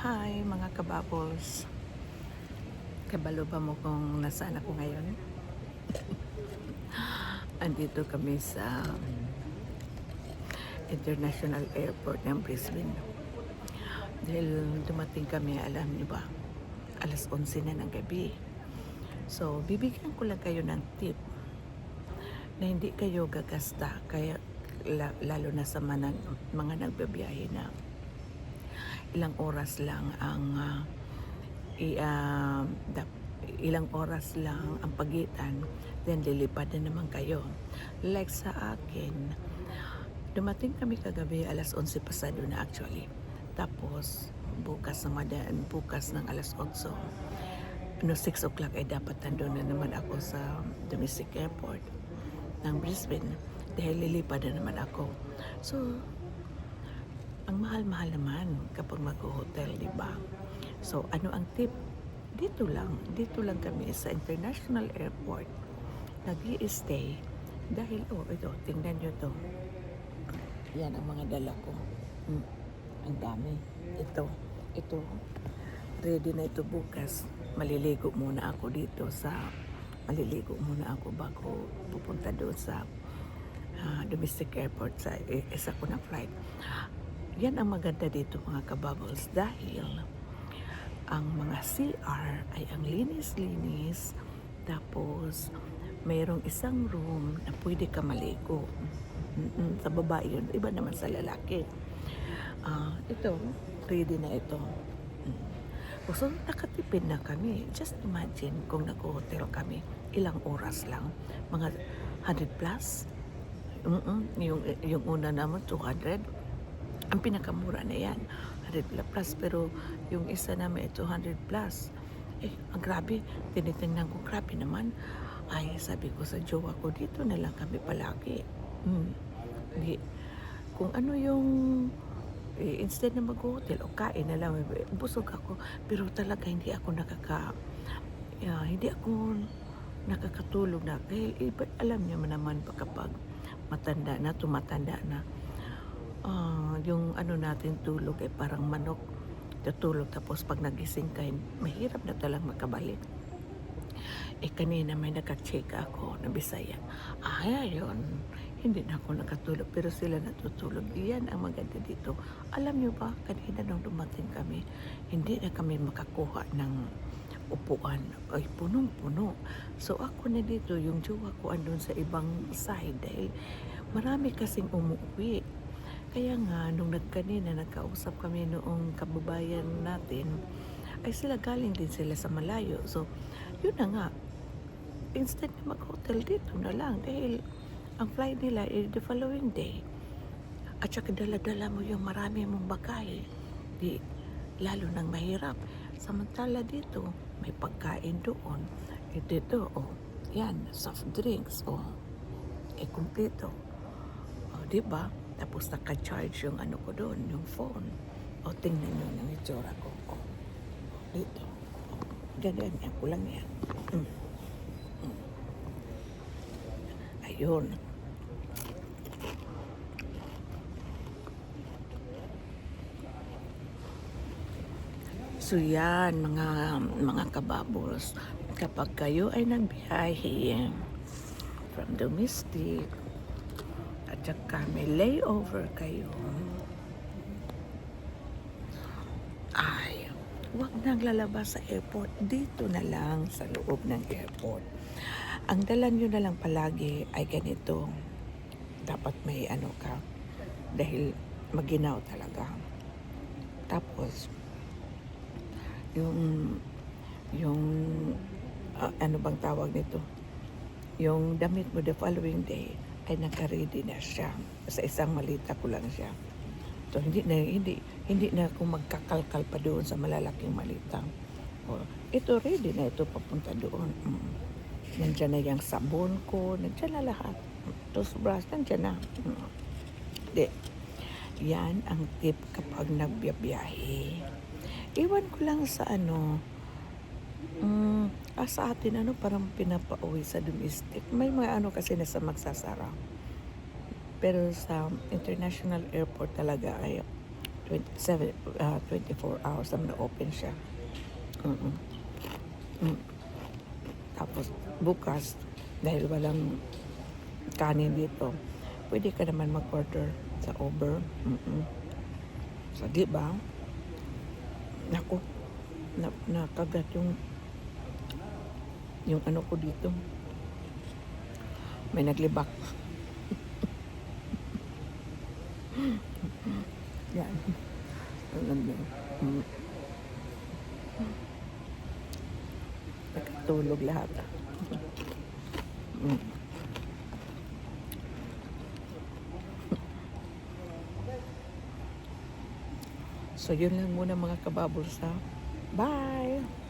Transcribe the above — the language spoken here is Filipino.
Hi mga kabubbles. Kabalo ba mo kung nasaan ako ngayon? Andito kami sa International Airport ng Brisbane. Dahil dumating kami, alam niyo ba, alas 11 na ng gabi. So, bibigyan ko lang kayo ng tip na hindi kayo gagasta, kaya lalo na sa mga nagbabiyahe na ilang oras lang ang ilang oras lang ang pagitan, then lilipad na naman kayo. Like sa akin, dumating kami kagabi alas 11 pasado na actually. Tapos bukas ng alas 8. 6 o'clock ay dapat nandun na naman ako sa domestic airport ng Brisbane dahil lilipad na naman ako. So, ang mahal-mahal naman kapag mag-hotel, di ba? So, ano ang tip? Dito lang kami sa International Airport nag-i-stay dahil, ito, tingnan nyo to. Yan ang mga dala ko. Ang dami. Ito, ready na ito bukas. Maliligo muna ako bago pupunta doon sa domestic airport sa isa ko na flight. Yan ang maganda dito mga kabubbles dahil ang mga CR ay ang linis-linis, tapos mayroong isang room na pwede ka maligo. Sa babae yun, iba naman sa lalaki. Ito, ready na ito. So, nakatipid na kami. Just imagine kung nag-hotel kami, ilang oras lang, mga 100 plus. Yung una naman, 200. Ang pinakamura na yan, 100 plus. Pero yung isa namin, 200 plus. Ang grabe. Tinitingnan ko, grabe naman. Ay, sabi ko sa jowa ko, dito na lang kami palagi. Kung ano yung instead na mag-hotel o kain na lang, busog ako. Pero talaga hindi ako nakakatulog na. Dahil alam niyo naman pa kapag tumatanda na, yung natin tulog ay parang manok tutulog, tapos pag nagising ka mahirap na talang makabalik. Kanina may naka-check ako na Bisaya. Ayun, hindi na ako nakatulog pero sila natutulog. Iyan ang maganda dito. Alam niyo ba, kanina nung dumating kami, hindi na kami makakuha ng upuan. Ay, punong-puno. So ako na dito, yung jowa ko andun sa ibang side dahil marami kasing umuwi. Kaya nga, nung nagkausap kami noong kababayan natin, ay sila galing din sila sa malayo. So, yun na nga, instead na mag-hotel dito na lang dahil ang flight nila is the following day. At saka dala-dala mo yung marami mong bagay. Lalo nang mahirap. Samantala dito, may pagkain doon. Dito, yan, soft drinks, kumpleto. Diba? Tapos naka-charge yung ko doon, yung phone. Tingnan nyo ng itsura ko. Dito. Ganyan, kulang yan. Ayun. So yan, mga kabubbles, kapag kayo ay nagbiyahe from domestic at saka may layover kayo, ay huwag nang lalabas sa airport. Dito na lang sa loob ng airport. Ang dala nyo na lang palagi ay ganito. Dapat may ka, dahil maginaw talaga. Tapos, yung ano bang tawag nito? Yung damit mo the following day ay naka-ready na siya. Sa isang malita ko lang siya. So, hindi na ako magkakalkal pa doon sa malalaking malita. Ito ready na ito papunta doon. Nandiyan na yung sabon ko, nandiyan na lahat. Toothbrush, nandiyan na. Yan ang tip kapag nagbiyahe. Iwan ko lang sa sa atin parang pinapauwi sa domestic. May mga kasi nasa magsasara. Pero sa international airport talaga ay 24 hours naman na-open siya. Mm. Mm. Tapos bukas, dahil walang kanin dito, pwede ka naman mag-order sa Uber. So, di ba? Naku, nakagat yung ano ko dito. May naglibak. Yan. Nakatulog lahat. Mm. So, yun lang muna mga kababulsa. Bye!